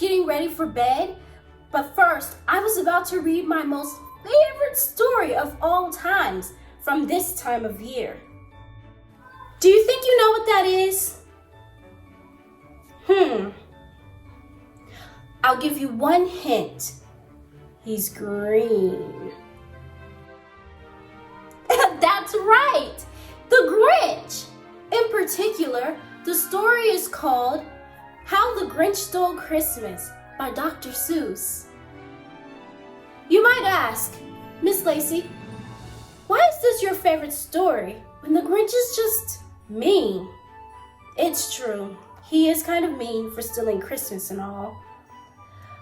getting ready for bed, but first I was about to read my most favorite story of all times from this time of year. Do you think you know what that is? I'll give you one hint. He's green. That's right, the Grinch. In particular, the story is called How the Grinch Stole Christmas by Dr. Suess. You might ask, Miss Lacey, why is this your favorite story when the Grinch is just mean? It's true, he is kind of mean for stealing Christmas and all.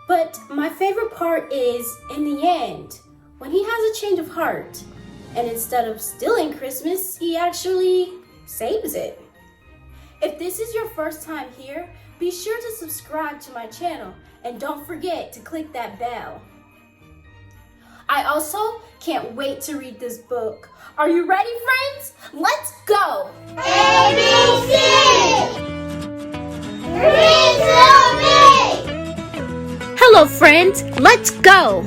But my favorite part is in the end, when he has a change of heart, and instead of stealing Christmas, he actually saves it. If this is your first time here, be sure to subscribe to my channel and don't forget to click that bell. I also can't wait to read this book. Are you ready, friends? Let's go! ABC! Read to me! Hello, friends. Let's go!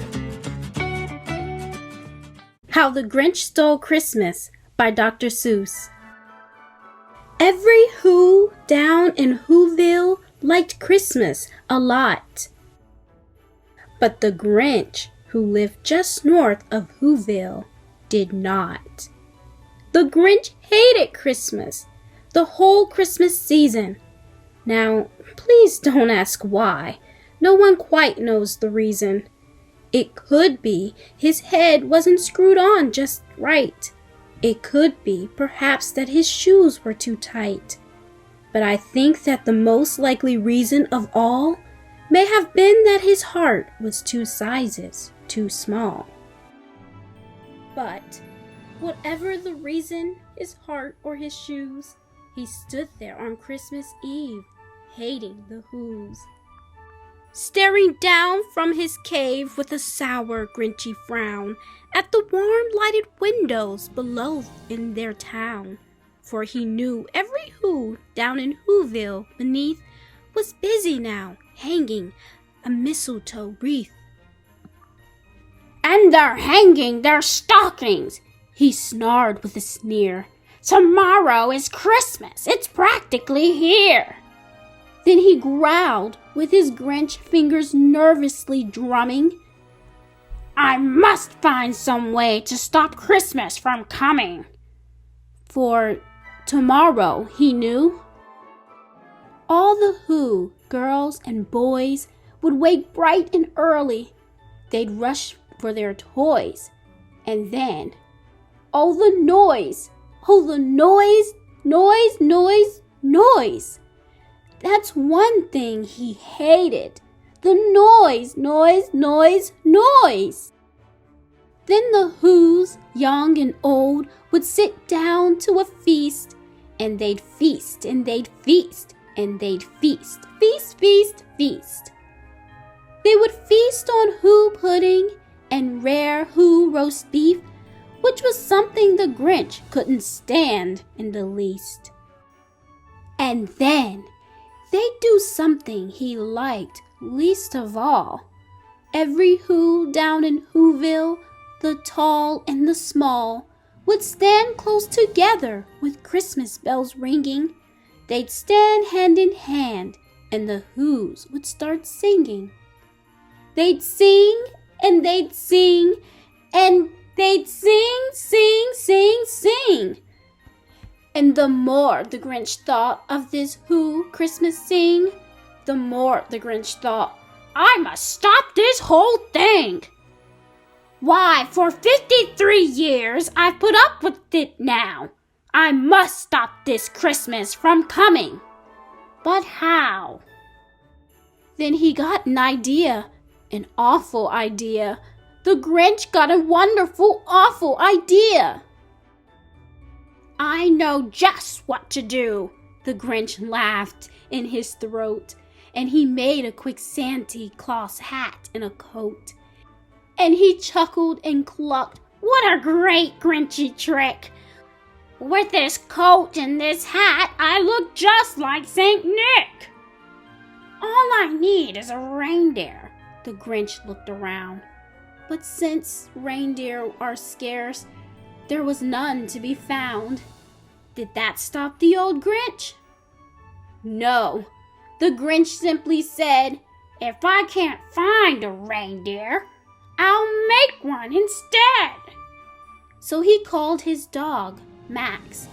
How the Grinch Stole Christmas by Dr. Suess. Every Who down in Whoville liked Christmas a lot. But the Grinch, who lived just north of Whoville, did not. The Grinch hated Christmas, the whole Christmas season. Now, please don't ask why. No one quite knows the reason. It could be his head wasn't screwed on just right. It could be, perhaps, that his shoes were too tight. But I think that the most likely reason of all may have been that his heart was 2 sizes too small. But whatever the reason, his heart or his shoes, he stood there on Christmas Eve, hating the Whos. Staring down from his cave with a sour, grinchy frown at the warm lighted windows below in their town. For he knew every Who down in Whoville beneath was busy now, hanging a mistletoe wreath. And they're hanging their stockings, he snarled with a sneer. Tomorrow is Christmas, it's practically here. Then he growled, with his Grinch fingers nervously drumming, I must find some way to stop Christmas from coming. For tomorrow, he knew, all the Who, girls and boys, would wake bright and early. They'd rush for their toys. And then, oh the noise, noise. That's one thing he hated. The noise. Then the Whos, young and old, would sit down to a feast, and they'd feast, and they'd feast, and they'd feast. Feast. They would feast on Who pudding and rare Who roast beef, which was something the Grinch couldn't stand in the least. And then they'd do something he liked least of all. Every Who down in Whoville, the tall and the small, would stand close together with Christmas bells ringing. They'd stand hand in hand, and the Whos would start singing. They'd sing, and they'd sing, and they'd sing. And the more the Grinch thought of this Who Christmas sing, the more the Grinch thought, I must stop this whole thing. Why, for 53 years I've put up with it now. I must stop this Christmas from coming. But how? Then he got an idea, an awful idea. The Grinch got a wonderful, awful idea. I know just what to do, the Grinch laughed in his throat, and he made a quick Santa Claus hat and a coat. And he chuckled and clucked, what a great Grinchy trick! With this coat and this hat, I look just like Saint Nick. All I need is a reindeer. The Grinch looked around. But since reindeer are scarce, there was none to be found. Did that stop the old Grinch? No. The Grinch simply said, "If I can't find a reindeer, I'll make one instead." So he called his dog, Max.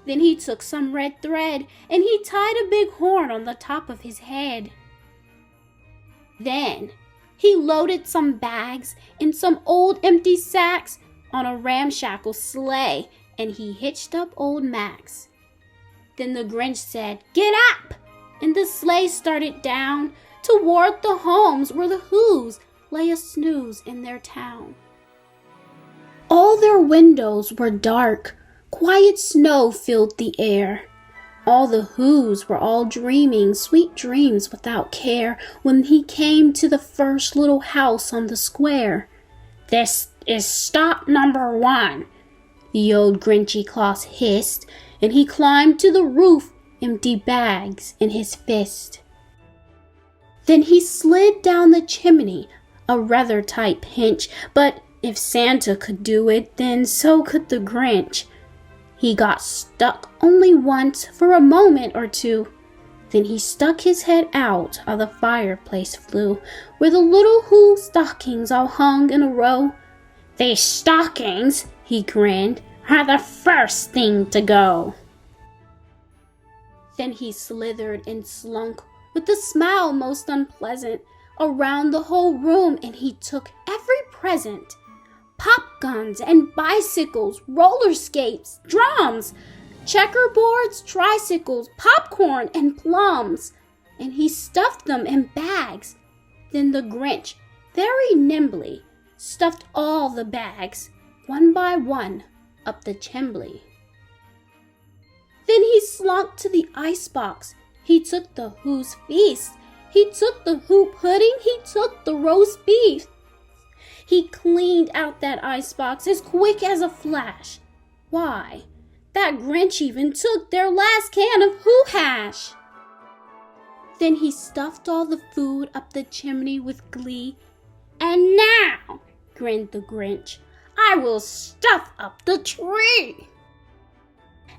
Then he took some red thread and he tied a big horn on the top of his head. Then he loaded some bags and some old empty sacks on a ramshackle sleigh and he hitched up old Max. Then the Grinch said, "Get up!" and the sleigh started down toward the homes where the Whos lay a snooze in their town. All their windows were dark, quiet snow filled the air. All the Whos were all dreaming sweet dreams without care when he came to the first little house on the square. "This is stop number 1, the old Grinchy Claus hissed, and he climbed to the roof, empty bags in his fist. Then he slid down the chimney, a rather tight pinch, but if Santa could do it, then so could the Grinch. He got stuck only once for a moment or two. Then he stuck his head out of the fireplace flue, where the little Who stockings all hung in a row. "These stockings," he grinned, "are the first thing to go." Then he slithered and slunk, with a smile most unpleasant, around the whole room, and he took every present. Pop guns and bicycles, roller skates, drums, checkerboards, tricycles, popcorn, and plums, and he stuffed them in bags. Then the Grinch, very nimbly, stuffed all the bags, one by one, up the chimbley. Then he slunk to the icebox. He took the Who's feast. He took the Who pudding. He took the roast beef. He cleaned out that icebox as quick as a flash. Why, that Grinch even took their last can of Who hash. Then he stuffed all the food up the chimney with glee. "And now," grinned the Grinch, "I will stuff up the tree."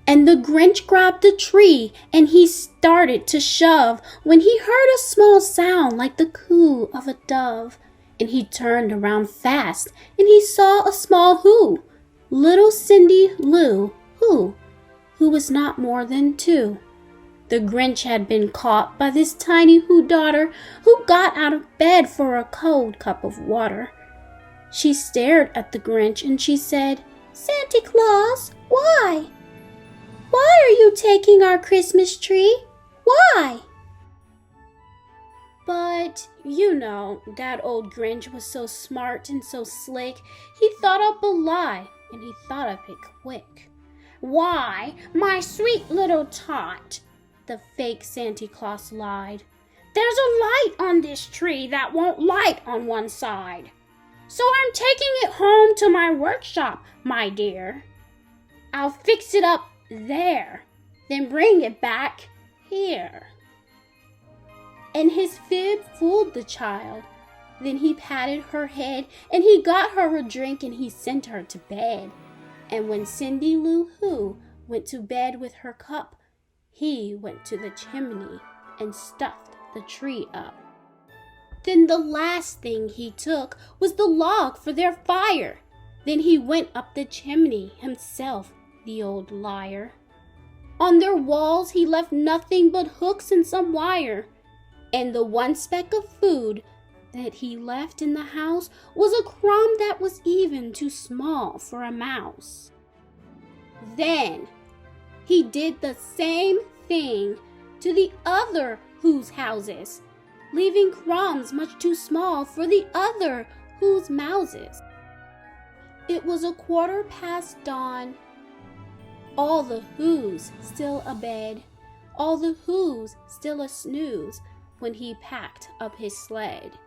And the Grinch grabbed the tree and he started to shove when he heard a small sound like the coo of a dove. And he turned around fast and he saw a small Who, little Cindy Lou Who was not more than 2. The Grinch had been caught by this tiny Who daughter who got out of bed for a cold cup of water. She stared at the Grinch and she said, "Santa Claus, why? Why are you taking our Christmas tree? Why?" But, you know, that old Grinch was so smart and so slick, he thought up a lie, and he thought of it quick. "Why, my sweet little tot," the fake Santa Claus lied, "there's a light on this tree that won't light on one side. So I'm taking it home to my workshop, my dear. I'll fix it up there, then bring it back here." And his fib fooled the child. Then he patted her head, and he got her a drink, and he sent her to bed. And when Cindy Lou Who went to bed with her cup, he went to the chimney and stuffed the tree up. Then the last thing he took was the log for their fire. Then he went up the chimney himself, the old liar. On their walls he left nothing but hooks and some wire. And the one speck of food that he left in the house was a crumb that was even too small for a mouse. Then he did the same thing to the other Who's houses, leaving crumbs much too small for the other Who's mouses. It was 1/4 dawn. All the Who's still abed, all the Who's still a snooze, when he packed up his sled.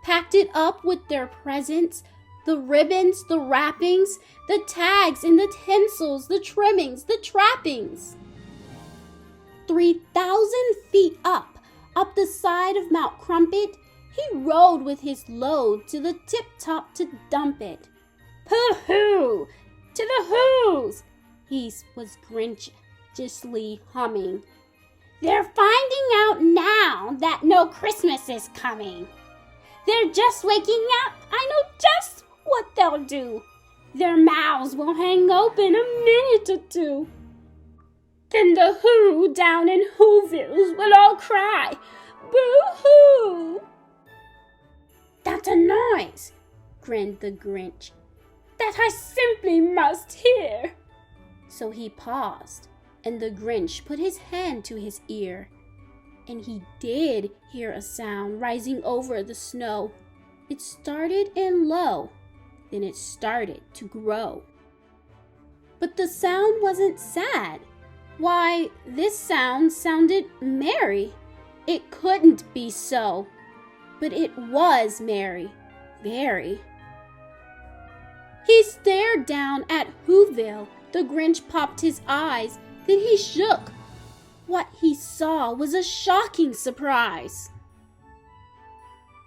Packed it up with their presents, the ribbons, the wrappings, the tags and the tinsels, the trimmings, the trappings. 3,000 feet up Up the side of Mount Crumpet, he rode with his load to the tip-top to dump it. Pooh-hoo! To the whoos! He was Grinchiously humming. They're finding out now that no Christmas is coming. They're just waking up. I know just what they'll do. Their mouths will hang open a minute or two. Then the Who down in Whovilles will all cry, boo-hoo! That's a noise, grinned the Grinch, that I simply must hear. So he paused, and the Grinch put his hand to his ear, and he did hear a sound rising over the snow. It started in low, then it started to grow. But the sound wasn't sad. Why, this sound sounded merry. It couldn't be so, but it was merry, very. He stared down at Whoville. The Grinch popped his eyes, then he shook. What he saw was a shocking surprise.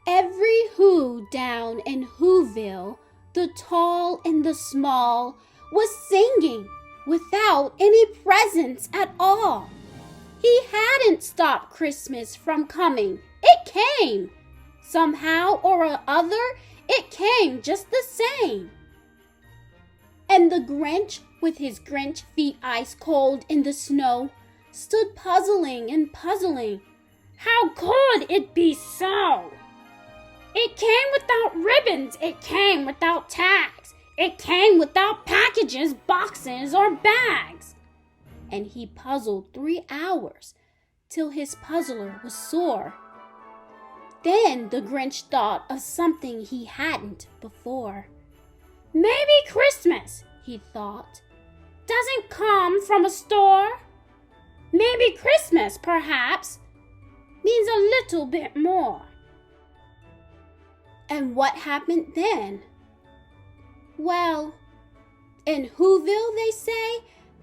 Every Who down in Whoville, the tall and the small, was singing without any presents at all. He hadn't stopped Christmas from coming. It came. Somehow or other, it came just the same. And the Grinch, with his Grinch feet ice cold in the snow, stood puzzling and puzzling. How could it be so? It came without ribbons, it came without tags, it came without packages, boxes, or bags. And he puzzled 3 hours, till his puzzler was sore. Then the Grinch thought of something he hadn't before. Maybe Christmas, he thought, doesn't come from a store. Maybe Christmas, perhaps, means a little bit more. And what happened then? Well, in Whoville they say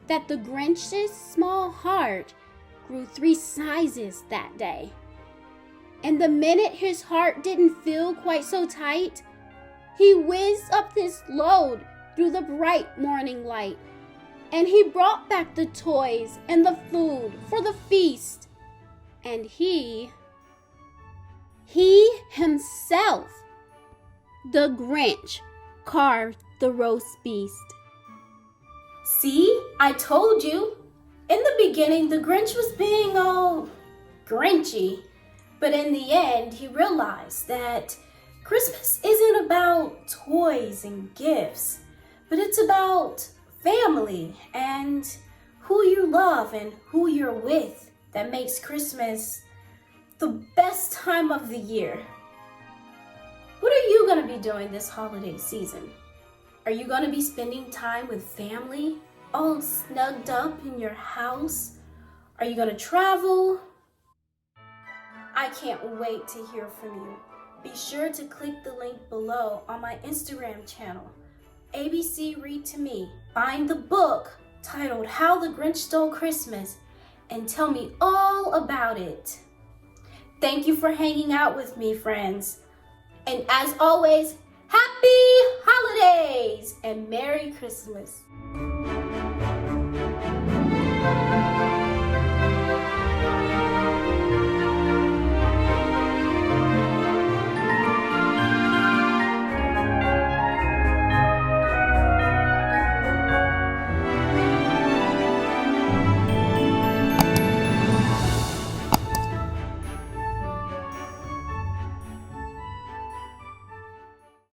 that the Grinch's small heart grew 3 sizes that day. And the minute his heart didn't feel quite so tight, he whizzed up his load through the bright morning light. And he brought back the toys and the food for the feast. And he himself, the Grinch, carved the roast beast. See, I told you. In the beginning, the Grinch was being all Grinchy. But in the end, he realized that Christmas isn't about toys and gifts, but it's about family and who you love and who you're with that makes Christmas the best time of the year. What are you going to be doing this holiday season? Are you going to be spending time with family, all snugged up in your house? Are you going to travel? I can't wait to hear from you. Be sure to click the link below on my Instagram channel, ABC Read to Me. Find the book titled How the Grinch Stole Christmas and tell me all about it. Thank you for hanging out with me, friends. And as always, happy holidays and Merry Christmas.